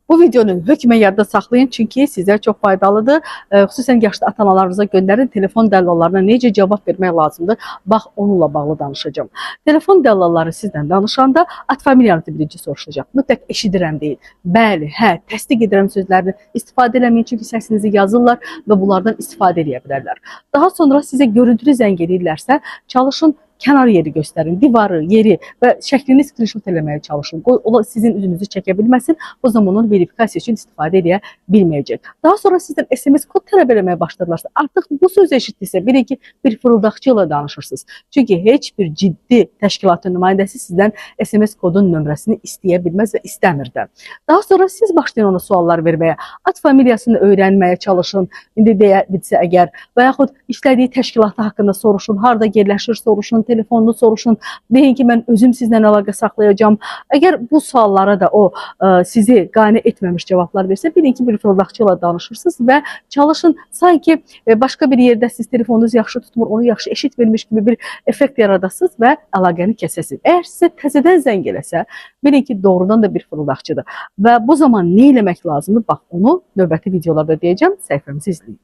Bu videonu hökmən yadda saxlayın, çünki sizə çox faydalıdır. Xüsusən yaşlı ata-analarınıza göndərin, telefon dəllallarına necə cavab vermək lazımdır. Bax, onunla bağlı danışacağım. Telefon dəllalları sizlə danışanda ad familiyanızı birinci soruşacaq. Mütləq eşidirəm deyin. Bəli, hə, təsdiq edirəm sözlərini istifadə eləməyin, çünki səsinizi yazırlar və bunlardan istifadə edə bilərlər. Daha sonra sizə görüntülü zəng edirlərsə, çalışın kənar yeri göstərin, divarı, yeri və şəklini screenshot eləməyə çalışın. Qoy ola sizin üzünüzü çəkə bilməsin, o zaman onu verifikasiya üçün istifadə edə bilməyəcək. Daha sonra sizdən SMS kod tələb eləməyə başladılarsa, artıq bu sözü eşitdiysə, bilin ki, bir fırıldaqçı ilə danışırsınız. Çünki heç bir ciddi təşkilatın nümayəndəsi sizdən SMS kodun nömrəsini istəyə bilməz və istəmir də. Daha sonra siz başlayın ona suallar verməyə, ad familiyasını öyrənməyə çalışın. İndi deyə bilsə əgər və yaxud işlədiyi təşkilatı haqqında soruşun, harda yerləşir soruşun, telefonunu soruşun, deyin ki, mən özüm sizlə əlaqə saxlayacağım. Əgər bu suallara da o sizi qane etməmiş cavablar versə, bilin ki, bir fırıldaqçı ilə danışırsınız və çalışın sanki başqa bir yerdə siz telefonunuz yaxşı tutmur, onu yaxşı eşitmirmiş kimi bir effekt yaradasınız və əlaqəni kəsəsiniz. Əgər sizə təzədən zəng eləsə, bilin ki, doğrudan da bir fırıldaqçıdır. Və bu zaman nə eləmək lazımdır? Bax, onu növbəti videolarda deyəcəm, səhifəmizi izləyin.